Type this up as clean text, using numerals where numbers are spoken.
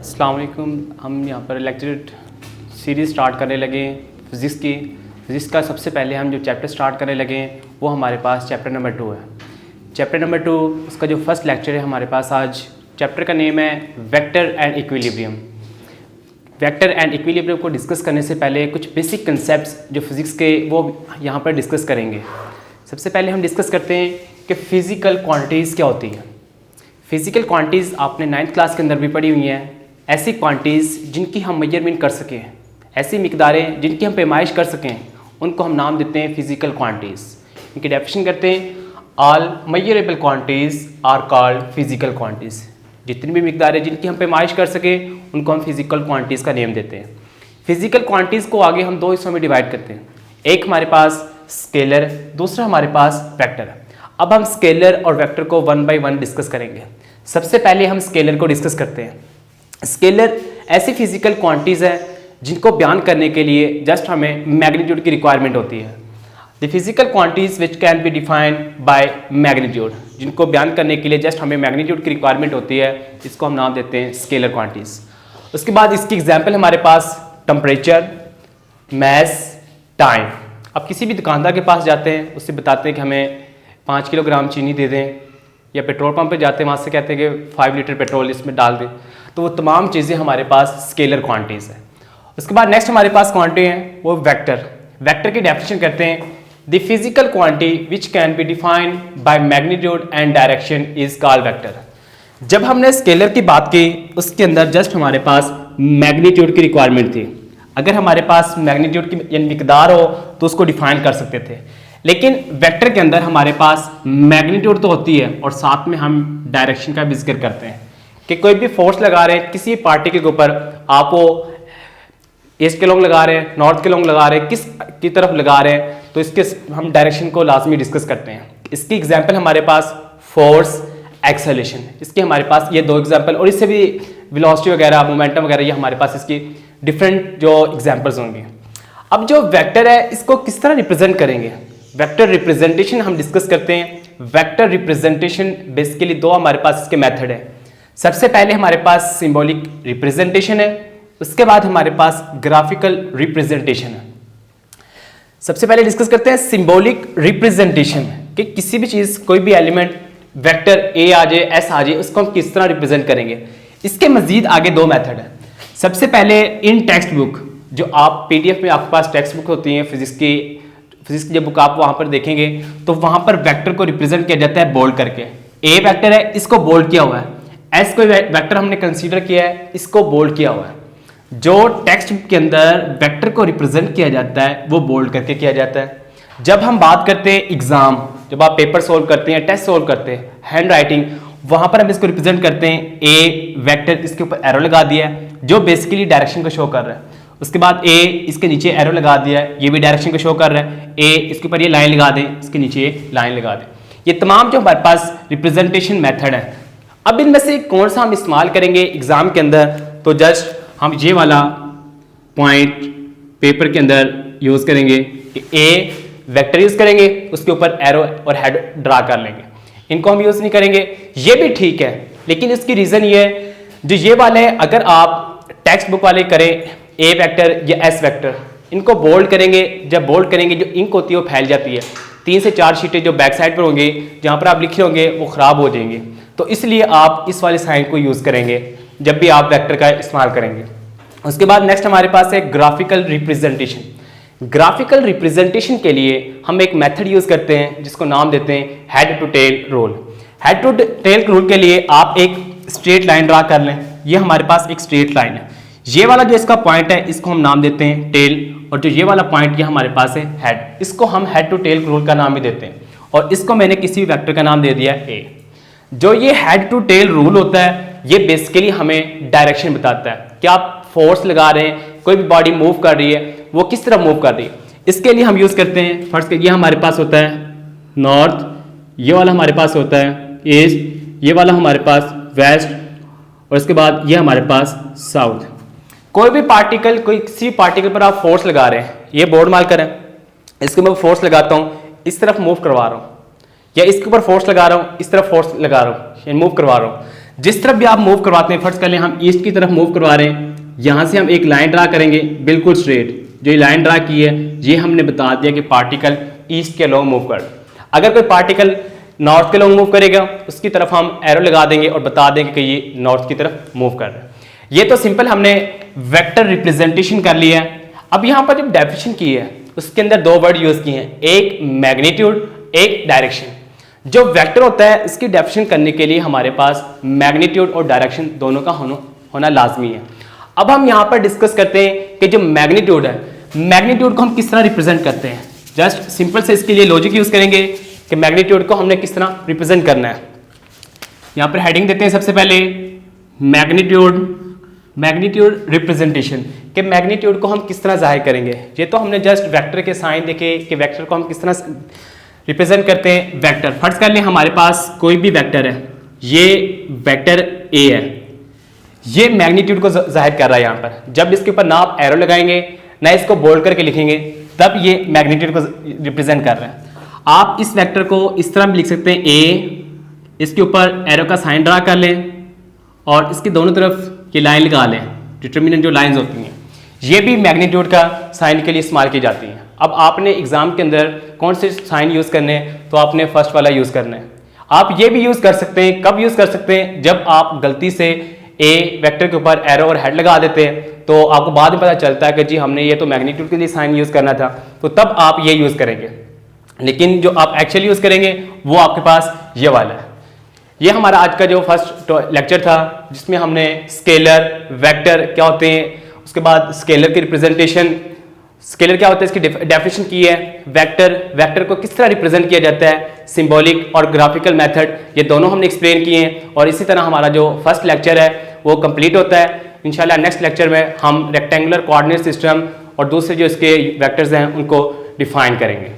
अस्सलाम वालेकुम। हम यहाँ पर लेक्चर सीरीज़ स्टार्ट करने लगे हैं फ़िज़िक्स की। फ़िज़िक्स का सबसे पहले हम जो चैप्टर स्टार्ट करने लगे हैं वो हमारे पास चैप्टर नंबर 2 है। चैप्टर नंबर 2 उसका जो फर्स्ट लेक्चर है हमारे पास आज। चैप्टर का नेम है vector and equilibrium. Vector and equilibrium को डिस्कस करने से पहले कुछ बेसिक कंसेप्ट्स जो फिज़िक्स के वो यहाँ पर डिस्कस करेंगे। सबसे पहले हम डिस्कस करते हैं कि फ़िज़िकल क्वांटिटीज़ क्या होती हैं। फ़िज़िकल क्वांटिटीज़ आपने 9th क्लास के अंदर भी पढ़ी हुई हैं। ऐसी क्वांटिटीज़ जिनकी हम मेजरमेंट कर सकें, ऐसी मिकदारें जिनकी हम पैमाइश कर सकें, उनको हम नाम देते हैं फ़िज़िकल क्वांटिटीज़। इनकी डेफिनेशन करते हैं, all measurable quantities are called physical quantities. जितनी भी मिकदारें जिनकी हम पैमाइश कर सकें उनको हम फ़िज़िकल क्वांटिटीज़ का नेम देते हैं। फ़िज़िकल क्वांटिटीज़ को आगे हम दो हिस्सों में डिवाइड करते हैं। एक हमारे पास स्केलर, दूसरा हमारे पास वेक्टर। अब हम स्केलर और वेक्टर को वन बाय वन डिस्कस करेंगे। सबसे पहले हम स्केलर को डिस्कस करते हैं। स्केलर ऐसी फिजिकल क्वांटिटीज़ है जिनको बयान करने के लिए जस्ट हमें मैग्नीट्यूड की रिक्वायरमेंट होती है। The physical quantities which can be defined by magnitude, जिनको बयान करने के लिए जस्ट हमें मैग्नीट्यूड की रिक्वायरमेंट होती है, इसको हम नाम देते हैं स्केलर क्वांटिटीज़। उसके बाद इसकी एग्जांपल हमारे पास टेम्परेचर, मैस, टाइम। अब किसी भी दुकानदार के पास जाते हैं, उससे बताते हैं कि हमें 5 किलोग्राम चीनी दे दें, या पेट्रोल पंप पे जाते हैं वहाँ से कहते हैं कि 5 लीटर पेट्रोल इसमें डाल दें। तो वो तमाम चीज़ें हमारे पास स्केलर क्वांटिटीज़ हैं। उसके बाद नेक्स्ट हमारे पास क्वांटिटी है वो वेक्टर। वेक्टर की डेफिनेशन करते हैं, the physical quantity which can be defined by magnitude and direction is called vector. जब हमने स्केलर की बात की उसके अंदर जस्ट हमारे पास मैग्नीट्यूड की रिक्वायरमेंट थी। अगर हमारे पास मैग्नीट्यूड की मिकदार हो तो उसको डिफाइन कर सकते थे, लेकिन वेक्टर के अंदर हमारे पास मैग्नीट्यूड तो होती है और साथ में हम डायरेक्शन का भी जिक्र करते हैं कि कोई भी फोर्स लगा रहे हैं किसी पार्टिकल के ऊपर, आप वो ईस्ट के लोग लगा रहे हैं, नॉर्थ के लोग लगा रहे हैं, किस की तरफ लगा रहे हैं, तो इसके हम डायरेक्शन को लाजमी डिस्कस करते हैं। इसकी एग्जांपल हमारे पास फोर्स, एक्सेलरेशन, इसके हमारे पास ये दो एग्जांपल, और इससे भी वेलोसिटी वगैरह, मोमेंटम वगैरह, ये हमारे पास इसकी डिफरेंट जो एग्जाम्पल्स होंगे। अब जो वेक्टर है इसको किस तरह रिप्रेजेंट करेंगे, वेक्टर रिप्रेजेंटेशन हम डिस्कस करते हैं। वेक्टर रिप्रेजेंटेशन बेसिकली दो हमारे पास इसके मेथड है। सबसे पहले हमारे पास सिंबॉलिक रिप्रेजेंटेशन है, उसके बाद हमारे पास ग्राफिकल रिप्रेजेंटेशन है। सबसे पहले डिस्कस करते हैं सिंबॉलिक रिप्रेजेंटेशन कि किसी भी चीज़, कोई भी एलिमेंट वेक्टर ए आ जाए, एस आ जाए, उसको हम किस तरह रिप्रेजेंट करेंगे। इसके मजीद आगे दो मेथड है। सबसे पहले इन टेक्स्ट बुक, जो आप PDF में आपके पास टेक्स्ट बुक होती हैं फिजिक्स की जो बुक आप वहां पर देखेंगे तो वहां पर वेक्टर को रिप्रेजेंट किया जाता है बोल्ड करके। ए वेक्टर है, इसको बोल्ड किया हुआ है। एस कोई वेक्टर हमने कंसीडर किया है, इसको बोल्ड किया हुआ है। जो टेक्स्ट बुक के अंदर वेक्टर को रिप्रेजेंट किया जाता है वो बोल्ड करके किया जाता है। जब हम बात करते हैं एग्जाम, जब आप पेपर सोल्व करते हैं, टेस्ट सोल्व करते हैं, हैंड राइटिंग, वहां पर हम इसको रिप्रेजेंट करते हैं ए वेक्टर, इसके ऊपर एरो लगा दिया है जो बेसिकली डायरेक्शन को शो कर रहा है। उसके बाद ए, इसके नीचे एरो लगा दिया है, ये भी डायरेक्शन को शो कर रहा है। ए, इसके ऊपर ये लाइन लगा दें, इसके नीचे ये लाइन लगा दें। ये तमाम जो हमारे पास रिप्रेजेंटेशन मेथड है। अब इनमें से कौन सा हम इस्तेमाल करेंगे एग्जाम के अंदर, तो जस्ट हम ये वाला पॉइंट पेपर के अंदर यूज करेंगे कि ए वेक्टर यूज करेंगे, उसके ऊपर एरो और हेड ड्रा कर लेंगे। इनको हम यूज नहीं करेंगे, ये भी ठीक है, लेकिन इसकी रीजन ये है, जो ये वाले अगर आप टेक्स्ट बुक वाले करें ए वेक्टर या एस वेक्टर, इनको बोल्ड करेंगे, जब बोल्ड करेंगे जो इंक होती है वो फैल जाती है। 3 से 4 शीटें जो बैक साइड पर होंगे जहां पर आप लिखे होंगे वो खराब हो जाएंगे। तो इसलिए आप इस वाले साइन को यूज करेंगे जब भी आप वेक्टर का इस्तेमाल करेंगे। उसके बाद नेक्स्ट हमारे पास है ग्राफिकल रिप्रेजेंटेशन। ग्राफिकल रिप्रेजेंटेशन के लिए हम एक मेथड यूज करते हैं जिसको नाम देते हैं head to tail rule. Head to tail rule के लिए आप एक स्ट्रेट लाइन ड्रा कर लें। ये हमारे पास एक स्ट्रेट लाइन है, ये वाला जो इसका पॉइंट है इसको हम नाम देते हैं टेल, और जो ये वाला पॉइंट ये हमारे पास है हेड, इसको हम हेड टू टेल रूल का नाम भी देते हैं। और इसको मैंने किसी भी वेक्टर का नाम दे दिया ए। जो ये हेड टू टेल रूल होता है ये बेसिकली हमें डायरेक्शन बताता है कि आप फोर्स लगा रहे हैं, कोई भी बॉडी मूव कर रही है, वो किस तरह मूव कर रही है। इसके लिए हम यूज करते हैं, फर्स्ट ये हमारे पास होता है नॉर्थ, ये वाला हमारे पास होता है ईस्ट, ये वाला हमारे पास वेस्ट, और इसके बाद ये हमारे पास साउथ। कोई भी पार्टिकल, कोई किसी पार्टिकल पर आप फोर्स लगा रहे हैं, ये बोर्ड मार्कर है, इसके ऊपर फोर्स लगाता हूँ, इस तरफ मूव करवा रहा हूँ, या इसके ऊपर फोर्स लगा रहा हूँ, इस तरफ फोर्स लगा रहा हूँ, मूव करवा रहा हूँ। जिस तरफ भी आप मूव करवाते हैं, फर्स्ट कर लें हम ईस्ट की तरफ मूव करवा रहे हैं, यहाँ से हम एक लाइन ड्रा करेंगे बिल्कुल स्ट्रेट। जो ये लाइन ड्रा की है ये हमने बता दिया कि पार्टिकल ईस्ट के लॉन्ग मूव कर। अगर कोई पार्टिकल नॉर्थ के लॉन्ग मूव करेगा उसकी तरफ हम एरो लगा देंगे और बता देंगे कि ये नॉर्थ की तरफ मूव कर रहा है। ये तो सिंपल हमने वेक्टर रिप्रेजेंटेशन कर लिया है। अब यहाँ पर जब डेफिनेशन की है उसके अंदर दो वर्ड यूज किए हैं, एक मैग्नीट्यूड, एक डायरेक्शन। जो वेक्टर होता है इसकी डेफिनेशन करने के लिए हमारे पास मैग्नीट्यूड और डायरेक्शन दोनों का होना लाजमी है। अब हम यहाँ पर डिस्कस करते हैं कि जो मैग्नीट्यूड है, मैग्नीट्यूड को हम किस तरह रिप्रेजेंट करते हैं। जस्ट सिंपल से इसके लिए लॉजिक यूज करेंगे कि मैग्नीट्यूड को हमने किस तरह रिप्रेजेंट करना है। यहाँ पर हेडिंग देते हैं सबसे पहले मैग्नीट्यूड रिप्रेजेंटेशन, कि मैग्नीट्यूड को हम किस तरह जाहिर करेंगे। ये तो हमने जस्ट वेक्टर के साइन देखे कि वेक्टर को हम किस तरह रिप्रेजेंट करते हैं। वेक्टर फर्स्ट कर लें, हमारे पास कोई भी वेक्टर है, ये वेक्टर ए है, ये मैग्नीट्यूड को जाहिर कर रहा है। यहाँ पर जब इसके ऊपर ना आप एरो लगाएंगे ना इसको बोल्ड करके लिखेंगे तब ये मैग्नीट्यूड को रिप्रेजेंट कर रहा है। आप इस वेक्टर को इस तरह भी लिख सकते हैं, ए, इसके ऊपर एरो का साइन ड्रा कर लें और इसकी दोनों तरफ ये लाइन लगा लें, डिटर्मिनेंट जो लाइंस होती हैं ये भी मैग्नीट्यूड का साइन के लिए इस्तेमाल की जाती हैं। अब आपने एग्जाम के अंदर कौन से साइन यूज़ करने हैं तो आपने फर्स्ट वाला यूज़ करना है। आप ये भी यूज़ कर सकते हैं, कब यूज़ कर सकते हैं, जब आप गलती से ए वेक्टर के ऊपर एरो और हेड लगा देते हैं तो आपको बाद में पता चलता है कि जी हमने ये तो मैग्नीट्यूड के लिए साइन यूज़ करना था, तो तब आप ये यूज़ करेंगे। लेकिन जो आप एक्चुअली यूज़ करेंगे वो आपके पास ये वाला है। ये हमारा आज का जो फर्स्ट लेक्चर था जिसमें हमने स्केलर, वेक्टर क्या होते हैं, उसके बाद स्केलर की रिप्रेजेंटेशन, स्केलर क्या होता है इसकी डेफिनेशन की है, वेक्टर को किस तरह रिप्रेजेंट किया जाता है, सिंबॉलिक और ग्राफिकल मेथड, ये दोनों हमने एक्सप्लेन किए हैं। और इसी तरह हमारा जो फर्स्ट लेक्चर है वो कंप्लीट होता है। इंशाल्लाह नेक्स्ट लेक्चर में हम रेक्टेंगुलर कोऑर्डिनेट सिस्टम और दूसरे जो इसके वेक्टर्स हैं उनको डिफाइन करेंगे।